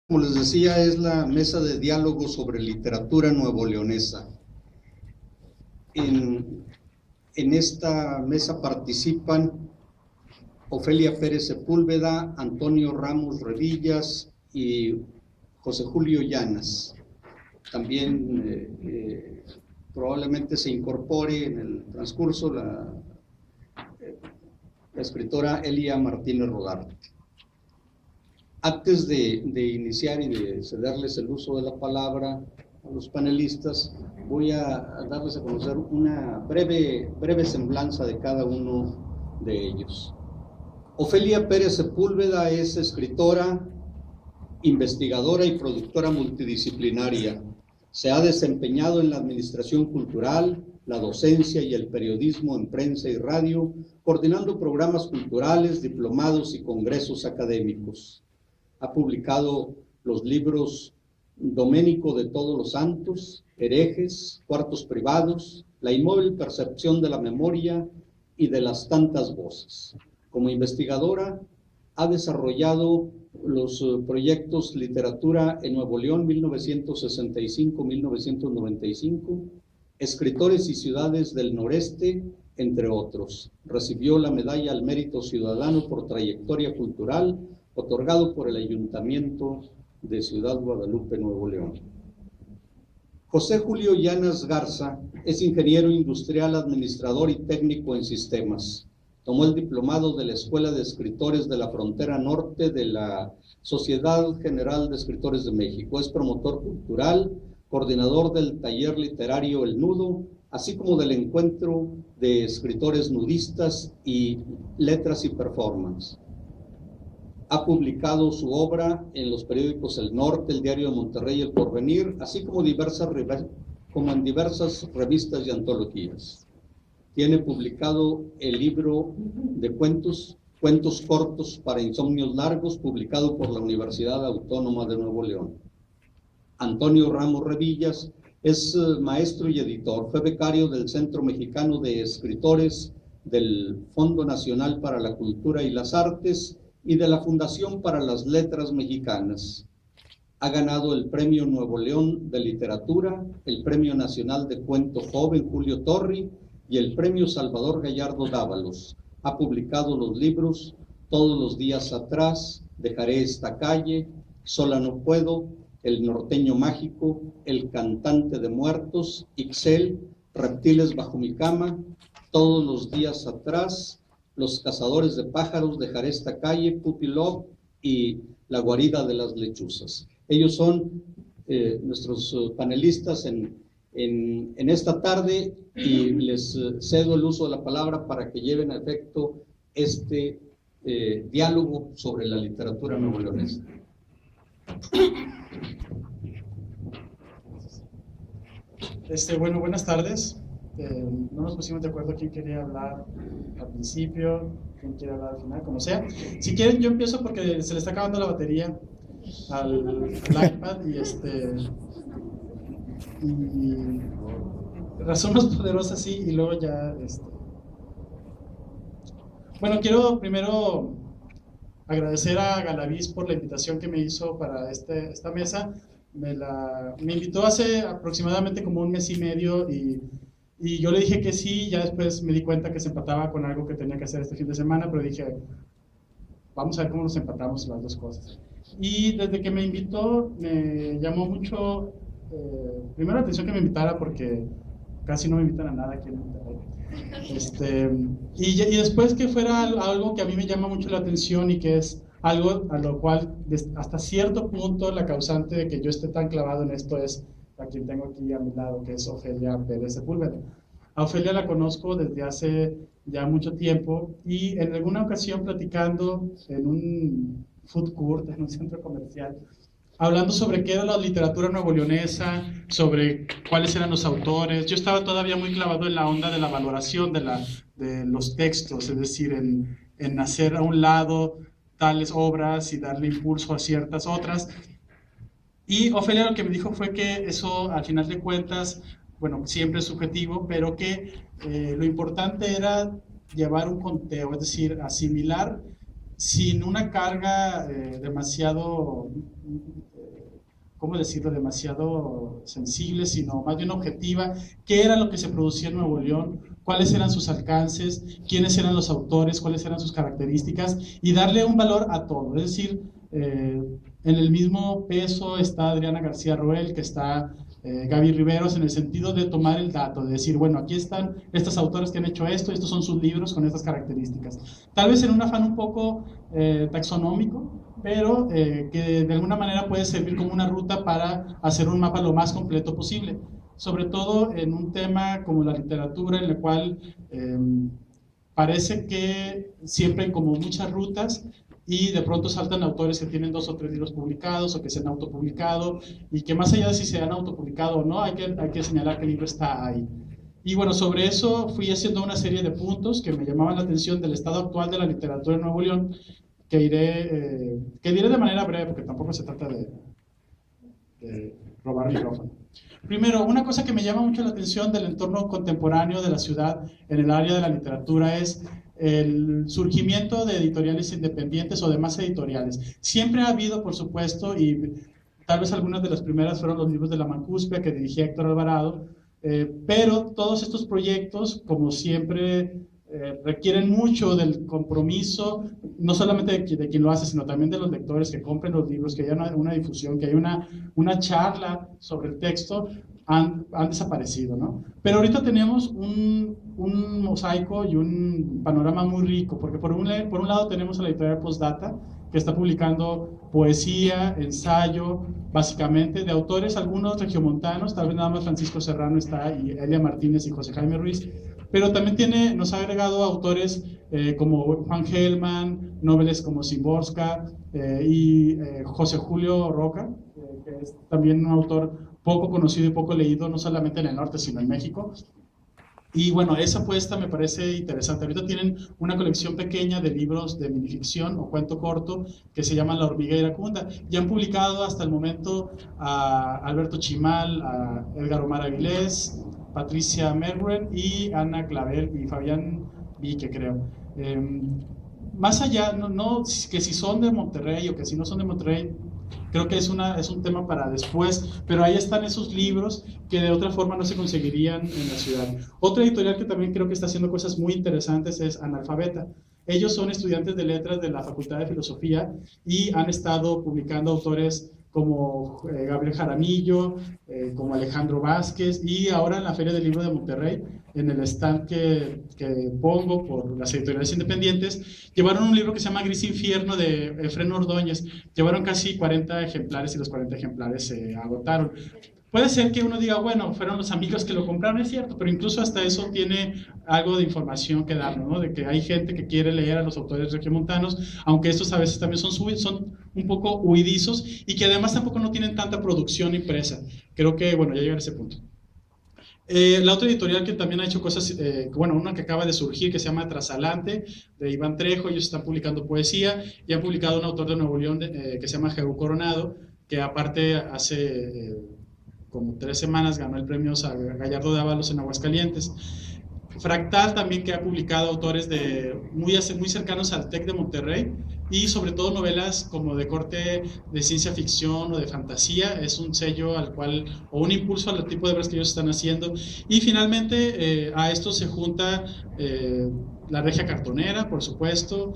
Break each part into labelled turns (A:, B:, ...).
A: Como les decía, es la mesa de diálogo sobre literatura nuevoleonesa. En esta mesa participan Ofelia Pérez Sepúlveda, Antonio Ramos Revillas y José Julio Llanas. También probablemente se incorpore en el transcurso la escritora Elia Martínez Rodarte. Antes de iniciar y de cederles el uso de la palabra a los panelistas, voy a darles a conocer una breve semblanza de cada uno de ellos. Ofelia Pérez Sepúlveda es escritora, investigadora y productora multidisciplinaria. Se ha desempeñado en la administración cultural, la docencia y el periodismo en prensa y radio, coordinando programas culturales, diplomados y congresos académicos. Ha publicado los libros Doménico de Todos los Santos, Herejes, Cuartos Privados, La inmóvil percepción de la memoria y de las tantas voces. Como investigadora, ha desarrollado los proyectos Literatura en Nuevo León 1965-1995, Escritores y Ciudades del Noreste, entre otros. Recibió la Medalla al Mérito Ciudadano por Trayectoria Cultural, otorgado por el Ayuntamiento de Ciudad Guadalupe, Nuevo León. José Julio Llanas Garza es ingeniero industrial, administrador y técnico en sistemas. Tomó el diplomado de la Escuela de Escritores de la Frontera Norte de la Sociedad General de Escritores de México. Es promotor cultural, coordinador del taller literario El Nudo, así como del encuentro de escritores nudistas y letras y performance. Ha publicado su obra en los periódicos El Norte, El Diario de Monterrey y El Porvenir, así como en diversas revistas y antologías. Tiene publicado el libro de cuentos cortos para insomnios largos, publicado por la Universidad Autónoma de Nuevo León. Antonio Ramos Revillas es maestro y editor. Fue becario del Centro Mexicano de Escritores, del Fondo Nacional para la Cultura y las Artes y de la Fundación para las Letras Mexicanas. Ha ganado el Premio Nuevo León de Literatura, el Premio Nacional de Cuento Joven Julio Torri y el Premio Salvador Gallardo Dávalos. Ha publicado los libros Todos los días atrás, Dejaré esta calle, Sola no puedo, El norteño mágico, El cantante de muertos, Ixel, Reptiles bajo mi cama, Todos los días atrás, Los cazadores de pájaros, Dejaré esta calle, Puppy Love y La guarida de las lechuzas. Ellos son nuestros panelistas en esta tarde y les cedo el uso de la palabra para que lleven a efecto este diálogo sobre la literatura nuevoleonesa.
B: Bueno, buenas tardes. No nos pusimos de acuerdo quién quería hablar al principio, quién quiere hablar al final, como sea. Si quieren, yo empiezo porque se le está acabando la batería al iPad y razón más poderosa sí, y luego ya Bueno, quiero primero agradecer a Galaviz por la invitación que me hizo para esta mesa. Me invitó hace aproximadamente como un mes y medio y yo le dije que sí. Ya después me di cuenta que se empataba con algo que tenía que hacer este fin de semana, pero dije, vamos a ver cómo nos empatamos las dos cosas. Y desde que me invitó, me llamó mucho, primero la atención que me invitara, porque casi no me invitan a nada aquí en Monterrey. Y después que fuera algo que a mí me llama mucho la atención y que es algo a lo cual hasta cierto punto la causante de que yo esté tan clavado en esto es a quien tengo aquí a mi lado, que es Ofelia Pérez Sepúlveda. A Ofelia la conozco desde hace ya mucho tiempo y en alguna ocasión platicando en un food court, en un centro comercial, hablando sobre qué era la literatura nuevoleonesa, sobre cuáles eran los autores. Yo estaba todavía muy clavado en la onda de la valoración de los textos, es decir, en hacer a un lado tales obras y darle impulso a ciertas otras. Y Ofelia lo que me dijo fue que eso, al final de cuentas, bueno, siempre es subjetivo, pero que lo importante era llevar un conteo, es decir, asimilar sin una carga demasiado ¿cómo decirlo?, demasiado sensible, sino más bien objetiva. ¿Qué era lo que se producía en Nuevo León? ¿Cuáles eran sus alcances? ¿Quiénes eran los autores? ¿Cuáles eran sus características? Y darle un valor a todo. Es decir, en el mismo peso está Adriana García Roel, que está Gaby Riveros, en el sentido de tomar el dato, de decir, bueno, aquí están estos autores que han hecho esto, estos son sus libros con estas características. Tal vez en un afán un poco taxonómico, pero que de alguna manera puede servir como una ruta para hacer un mapa lo más completo posible, sobre todo en un tema como la literatura, en el cual parece que siempre hay como muchas rutas y de pronto saltan autores que tienen 2 o 3 libros publicados o que se han autopublicado, y que más allá de si se han autopublicado o no, hay que señalar que el libro está ahí. Y bueno, sobre eso fui haciendo una serie de puntos que me llamaban la atención del estado actual de la literatura en Nuevo León, que diré de manera breve, porque tampoco se trata de robar micrófono. Primero, una cosa que me llama mucho la atención del entorno contemporáneo de la ciudad en el área de la literatura es el surgimiento de editoriales independientes o demás editoriales. Siempre ha habido, por supuesto, y tal vez algunas de las primeras fueron los libros de la Mancuspia que dirigía Héctor Alvarado, pero todos estos proyectos, como siempre, requieren mucho del compromiso, no solamente de quien lo hace, sino también de los lectores que compren los libros, que haya una difusión, que haya una charla sobre el texto. Han desaparecido, ¿no? Pero ahorita tenemos un mosaico y un panorama muy rico, porque por un lado tenemos a la editorial Postdata, que está publicando poesía, ensayo, básicamente, de autores, algunos regiomontanos, tal vez nada más Francisco Serrano está, y Elia Martínez y José Jaime Ruiz, pero también nos ha agregado autores como Juan Gelman, noveles como Szymborska y José Julio Roca, que es también un autor poco conocido y poco leído, no solamente en el norte, sino en México. Y bueno, esa apuesta me parece interesante. Ahorita tienen una colección pequeña de libros de minificción o cuento corto que se llama La hormiga iracunda. Ya han publicado hasta el momento a Alberto Chimal, a Edgar Omar Avilés, Patricia Mergren y Ana Clavel y Fabián Vique, creo. Más allá, no que si son de Monterrey o que si no son de Monterrey, creo que es un tema para después, pero ahí están esos libros que de otra forma no se conseguirían en la ciudad. Otra editorial que también creo que está haciendo cosas muy interesantes es Analfabeta. Ellos son estudiantes de letras de la Facultad de Filosofía y han estado publicando autores como Gabriel Jaramillo, como Alejandro Vázquez, y ahora en la Feria del Libro de Monterrey, en el stand que pongo por las editoriales independientes, llevaron un libro que se llama Gris Infierno de Efrén Ordóñez. Llevaron casi 40 ejemplares y los 40 ejemplares se agotaron. Puede ser que uno diga, bueno, fueron los amigos que lo compraron, es cierto, pero incluso hasta eso tiene algo de información que darnos, ¿no? De que hay gente que quiere leer a los autores regiomontanos, aunque estos a veces también son un poco huidizos y que además tampoco no tienen tanta producción impresa. Creo que, bueno, ya llegaré a ese punto. La otra editorial que también ha hecho cosas, bueno, una que acaba de surgir que se llama Trasalante, de Iván Trejo. Ellos están publicando poesía y han publicado un autor de Nuevo León que se llama Jehú Coronado, que aparte hace como 3 semanas ganó el premio Gallardo de Ábalos en Aguascalientes. Fractal también, que ha publicado autores muy cercanos al TEC de Monterrey y sobre todo novelas como de corte de ciencia ficción o de fantasía. Es un sello al cual, o un impulso al tipo de obras que ellos están haciendo. Y finalmente a esto se junta La Regia Cartonera, por supuesto,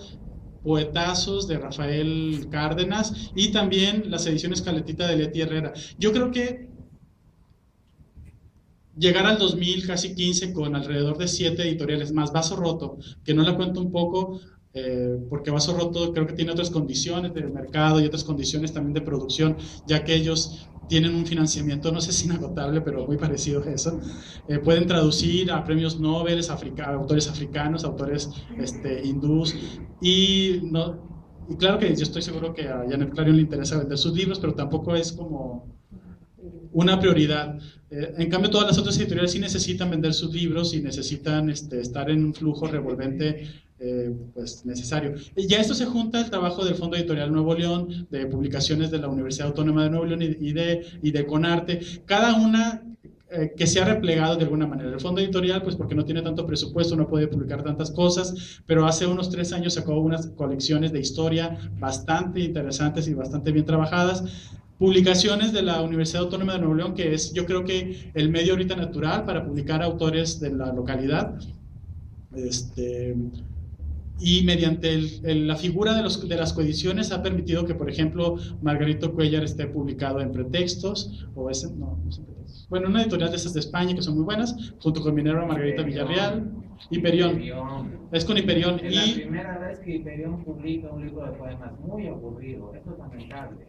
B: Poetazos de Rafael Cárdenas y también las ediciones Caletita de Leti Herrera. Yo creo que llegar al 2000, casi 15, con alrededor de 7 editoriales, más Vaso Roto, que no la cuento un poco, porque Vaso Roto creo que tiene otras condiciones de mercado y otras condiciones también de producción, ya que ellos tienen un financiamiento, no sé si inagotable, pero muy parecido a eso. Pueden traducir a premios Nobel, autores africanos, autores hindús, y claro que yo estoy seguro que a Janet Clarion le interesa vender sus libros, pero tampoco es como una prioridad. En cambio, todas las otras editoriales sí necesitan vender sus libros y necesitan estar en un flujo revolvente pues necesario. Y ya esto se junta el trabajo del Fondo Editorial Nuevo León, de publicaciones de la Universidad Autónoma de Nuevo León y de Conarte, cada una que se ha replegado de alguna manera. El Fondo Editorial, pues porque no tiene tanto presupuesto, no puede publicar tantas cosas, pero hace unos 3 años sacó unas colecciones de historia bastante interesantes y bastante bien trabajadas. Publicaciones de la Universidad Autónoma de Nuevo León, que es, yo creo que el medio ahorita natural para publicar autores de la localidad. Y mediante la figura de las coediciones ha permitido que, por ejemplo, Margarito Cuéllar esté publicado en Pretextos, o no es en Pretextos. Bueno, una editorial de esas de España que son muy buenas, junto con Minerva Margarita Villarreal. Hiperión. Es con Hiperión.
C: Es la primera vez que Hiperión publica un libro de poemas muy aburrido. Eso es lamentable.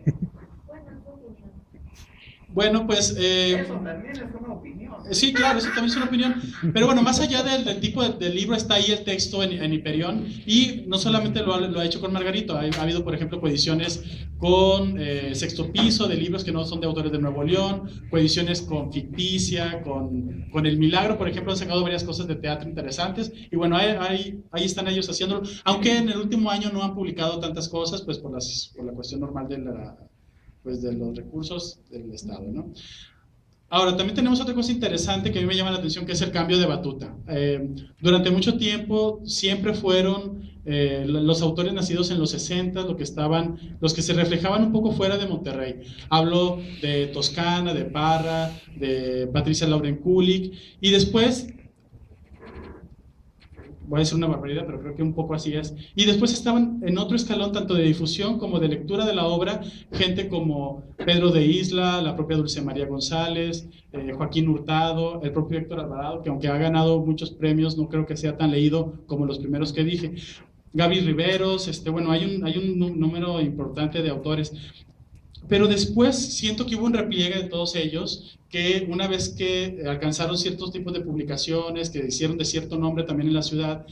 B: Bueno, pues...
C: eso también es una opinión.
B: Sí, claro, eso también es una opinión. Pero bueno, más allá del tipo del libro, está ahí el texto en Hiperión. Y no solamente lo ha hecho con Margarito, ha habido, por ejemplo, coediciones con Sexto Piso, de libros que no son de autores de Nuevo León, coediciones con Ficticia, con El Milagro, por ejemplo, han sacado varias cosas de teatro interesantes. Y bueno, ahí están ellos haciéndolo. Aunque en el último año no han publicado tantas cosas, pues por la cuestión normal de los recursos del Estado, ¿no? Ahora, también tenemos otra cosa interesante que a mí me llama la atención, que es el cambio de batuta. Durante mucho tiempo siempre fueron los autores nacidos en los 60 los que se reflejaban un poco fuera de Monterrey. Hablo de Toscana, de Parra, de Patricia Lauren Kulik, y después... voy a decir una barbaridad, pero creo que un poco así es. Y después estaban en otro escalón, tanto de difusión como de lectura de la obra, gente como Pedro de Isla, la propia Dulce María González, Joaquín Hurtado, el propio Héctor Alvarado, que aunque ha ganado muchos premios, no creo que sea tan leído como los primeros que dije. Gaby Riveros, bueno, hay un número importante de autores. Pero después siento que hubo un repliegue de todos ellos, que una vez que alcanzaron ciertos tipos de publicaciones, que hicieron de cierto nombre también en la ciudad,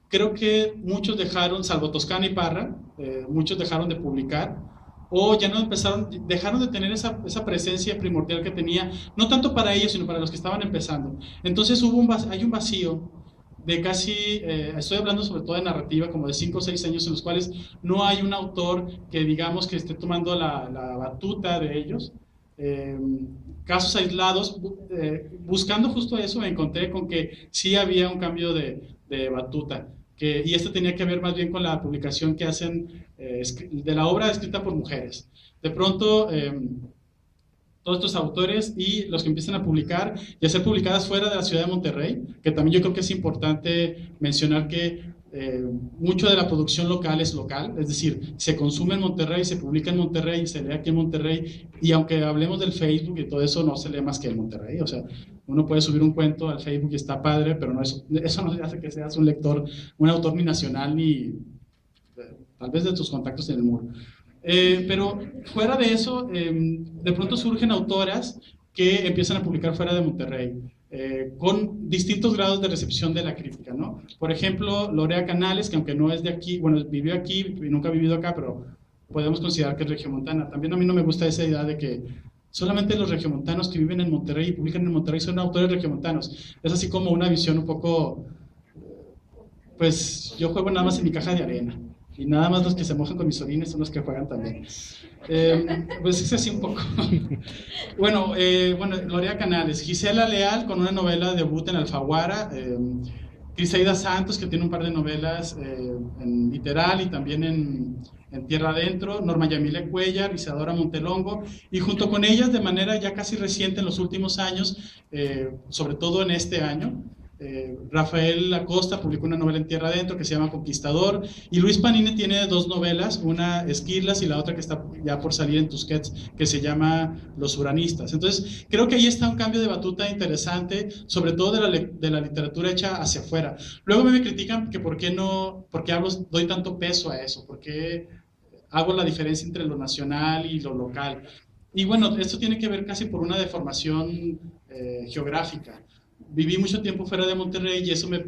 B: creo que muchos dejaron, salvo Toscana y Parra, muchos dejaron de publicar, o ya no dejaron de tener esa presencia primordial que tenía, no tanto para ellos, sino para los que estaban empezando. Entonces hay un vacío de casi, estoy hablando sobre todo de narrativa, como de 5 o 6 años en los cuales no hay un autor que digamos que esté tomando la batuta de ellos. Casos aislados, buscando justo eso me encontré con que sí había un cambio de batuta, y esto tenía que ver más bien con la publicación que hacen de la obra escrita por mujeres. De pronto... todos estos autores y los que empiezan a publicar y a ser publicadas fuera de la ciudad de Monterrey, que también yo creo que es importante mencionar que mucho de la producción local es local, es decir, se consume en Monterrey, se publica en Monterrey, se lee aquí en Monterrey, y aunque hablemos del Facebook y todo eso, no se lee más que en Monterrey. O sea, uno puede subir un cuento al Facebook y está padre, pero no eso no hace que seas un autor ni nacional, ni tal vez de tus contactos en el muro. Pero fuera de eso, de pronto surgen autoras que empiezan a publicar fuera de Monterrey, con distintos grados de recepción de la crítica, ¿no? Por ejemplo, Lorea Canales, que aunque no es de aquí, bueno, vivió aquí y nunca ha vivido acá, pero podemos considerar que es regiomontana. También a mí no me gusta esa idea de que solamente los regiomontanos que viven en Monterrey y publican en Monterrey son autores regiomontanos. Es así como una visión un poco, pues yo juego nada más en mi caja de arena. Y nada más los que se mojan con mis orines son los que juegan también. Pues es así un poco. Bueno, Lorea Canales, Gisela Leal con una novela debut en Alfaguara, Crisaida Santos, que tiene un par de novelas en Literal y también en Tierra Adentro, Norma Yamile Cuéllar, Isadora Montelongo, y junto con ellas de manera ya casi reciente en los últimos años, sobre todo en este año, Rafael Acosta publicó una novela en Tierra Adentro que se llama Conquistador, y Luis Panini tiene 2 novelas, una Esquirlas y la otra que está ya por salir en Tusquets, que se llama Los Uranistas. Entonces creo que ahí está un cambio de batuta interesante, sobre todo de la literatura hecha hacia afuera. Luego me critican que por qué doy tanto peso a eso, por qué hago la diferencia entre lo nacional y lo local. Y bueno, esto tiene que ver casi por una deformación geográfica. Viví mucho tiempo fuera de Monterrey y eso me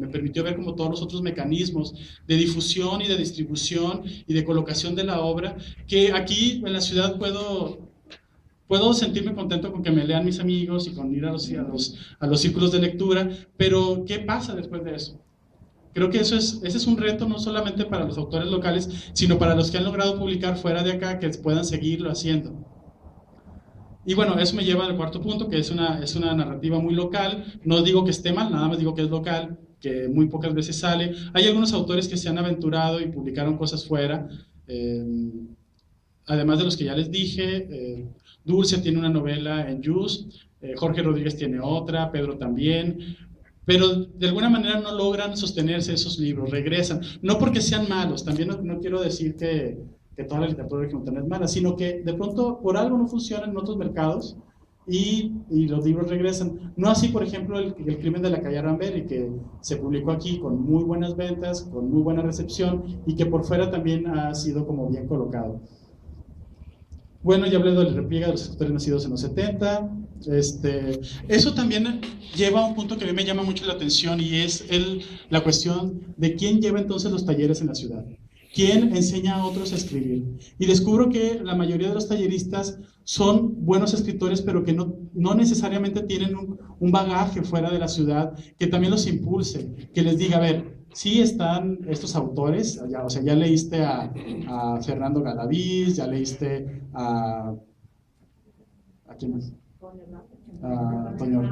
B: permitió ver como todos los otros mecanismos de difusión y de distribución y de colocación de la obra, que aquí en la ciudad puedo sentirme contento con que me lean mis amigos y con ir a los círculos de lectura, pero ¿qué pasa después de eso? Creo que ese es un reto no solamente para los autores locales, sino para los que han logrado publicar fuera de acá, que puedan seguirlo haciendo. Y bueno, eso me lleva al cuarto punto, que es una narrativa muy local. No digo que esté mal, nada más digo que es local, que muy pocas veces sale. Hay algunos autores que se han aventurado y publicaron cosas fuera. además de los que ya les dije, Dulce tiene una novela en Yus, Jorge Rodríguez tiene otra, Pedro también, pero de alguna manera no logran sostenerse esos libros, regresan, no porque sean malos, también no quiero decir que toda la literatura argentina es mala, sino que de pronto por algo no funciona en otros mercados y los libros regresan. No así, por ejemplo, el crimen de la calle Arambeli, que se publicó aquí con muy buenas ventas, con muy buena recepción y que por fuera también ha sido como bien colocado. Bueno, ya hablé de la repliega de los escritores nacidos en los 70. Eso también lleva a un punto que a mí me llama mucho la atención y es la cuestión de quién lleva entonces los talleres en la ciudad. ¿Quién enseña a otros a escribir? Y descubro que la mayoría de los talleristas son buenos escritores, pero que no necesariamente tienen un bagaje fuera de la ciudad que también los impulse, que les diga, a ver, sí están estos autores, o sea, ya leíste a Fernando Galaviz, ya leíste ¿a quién más?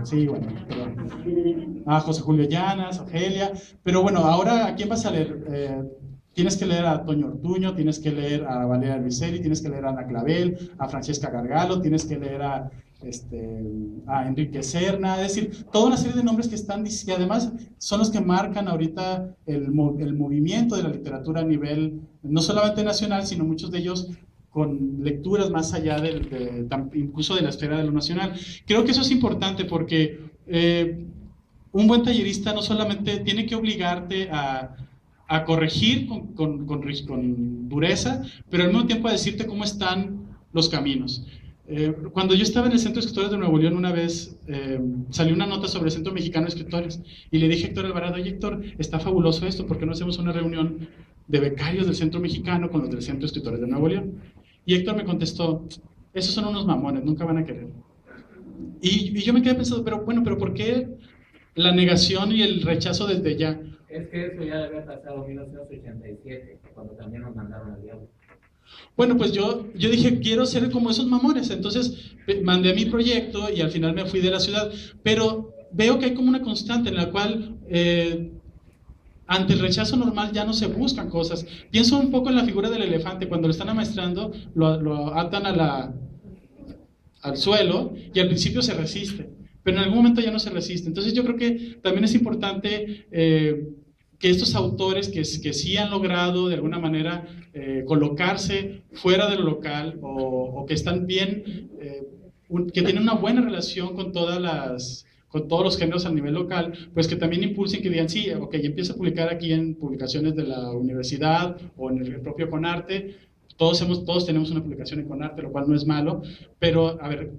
B: Sí, bueno, perdón. A José Julio Llanas, Ofelia, pero bueno, ahora ¿a quién vas a leer? Tienes que leer a Toño Ortuño, tienes que leer a Valeria Luiselli, tienes que leer a Ana Clavel, a Francesca Gargalo, tienes que leer a Enrique Serna, es decir, toda una serie de nombres que están, y además son los que marcan ahorita el movimiento de la literatura a nivel, no solamente nacional, sino muchos de ellos con lecturas más allá incluso de la esfera de lo nacional. Creo que eso es importante porque un buen tallerista no solamente tiene que obligarte a corregir con dureza, pero al mismo tiempo a decirte cómo están los caminos. Cuando yo estaba en el Centro de Escritores de Nuevo León, una vez salió una nota sobre el Centro Mexicano de Escritores y le dije a Héctor Alvarado, oye Héctor, está fabuloso esto, ¿por qué no hacemos una reunión de becarios del Centro Mexicano con los del Centro de Escritores de Nuevo León? Y Héctor me contestó, esos son unos mamones, nunca van a querer. Y yo me quedé pensando, pero ¿por qué la negación y el rechazo desde ya?
C: Es que eso ya había pasado en 1987, cuando también nos mandaron al diablo.
B: Bueno, pues yo dije, quiero ser como esos mamones, entonces mandé mi proyecto y al final me fui de la ciudad, pero veo que hay como una constante en la cual ante el rechazo normal ya no se buscan cosas. Pienso un poco en la figura del elefante, cuando lo están amaestrando, lo atan al suelo y al principio se resiste, pero en algún momento ya no se resiste. Entonces yo creo que también es importante que estos autores que sí han logrado de alguna manera colocarse fuera de lo local o que están bien, que tienen una buena relación con todos los géneros a nivel local, pues que también impulsen, que digan, sí, ok, empiezo a publicar aquí en publicaciones de la universidad o en el propio Conarte. Todos tenemos una publicación en Conarte, lo cual no es malo, pero a ver,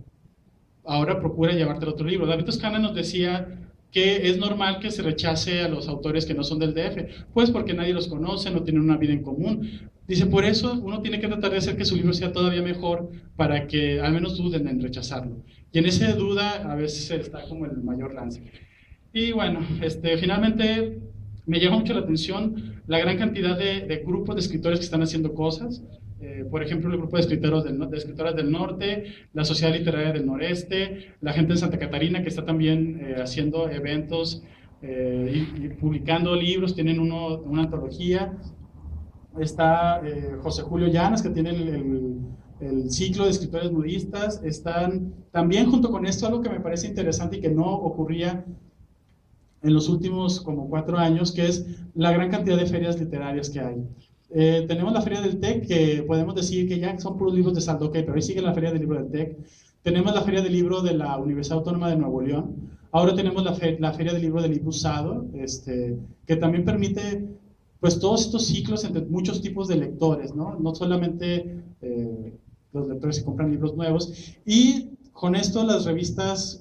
B: ahora procura llevarte el otro libro. David Toscana nos decía que es normal que se rechace a los autores que no son del DF, pues porque nadie los conoce, no tienen una vida en común. Dice, por eso uno tiene que tratar de hacer que su libro sea todavía mejor para que al menos duden en rechazarlo. Y en esa duda a veces está como el mayor lance. Y bueno, finalmente me llama mucho la atención la gran cantidad de grupos de escritores que están haciendo cosas. Por ejemplo, el grupo de escritoras del norte, la Sociedad Literaria del Noreste, la gente de Santa Catarina que está también haciendo eventos y publicando libros, tienen una antología. Está José Julio Llanas, que tiene el ciclo de escritores nudistas. Están también junto con esto algo que me parece interesante y que no ocurría en los últimos como 4 años, que es la gran cantidad de ferias literarias que hay. Tenemos la Feria del TEC, que podemos decir que ya son puros libros de saldo, ok, pero ahí sigue la Feria del Libro del TEC. Tenemos la Feria del Libro de la Universidad Autónoma de Nuevo León. Ahora tenemos la Feria del Libro del Libro Usado, que también permite pues todos estos ciclos entre muchos tipos de lectores, ¿no? No solamente los lectores que compran libros nuevos. Y con esto las revistas,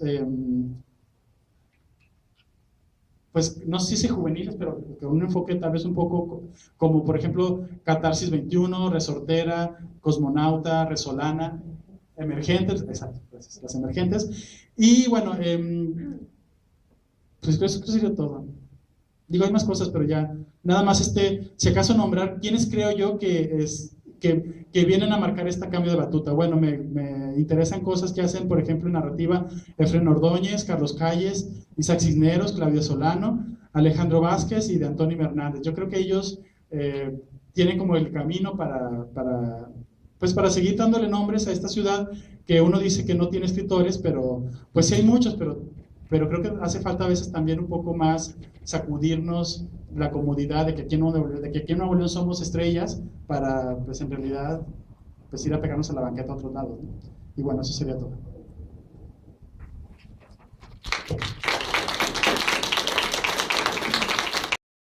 B: pues no sé si juveniles, pero con un enfoque tal vez un poco como por ejemplo Catarsis 21, Resortera, Cosmonauta, Resolana, Emergentes, exacto, gracias, las Emergentes. Y bueno, pues creo que eso sería todo. Digo, hay más cosas, pero ya, nada más si acaso nombrar quiénes creo yo que vienen a marcar este cambio de batuta. Bueno, me interesan cosas que hacen, por ejemplo, en narrativa, Efrén Ordóñez, Carlos Calles, Isaac Cisneros, Claudia Solano, Alejandro Vázquez y de Antonio Hernández. Yo creo que ellos tienen como el camino para pues para seguir dándole nombres a esta ciudad que uno dice que no tiene escritores, pero pues sí hay muchos, pero creo que hace falta a veces también un poco más sacudirnos la comodidad de que aquí en Nuevo León somos estrellas para pues en realidad pues ir a pegarnos a la banqueta a otros lados, ¿no? Y bueno, eso sería todo.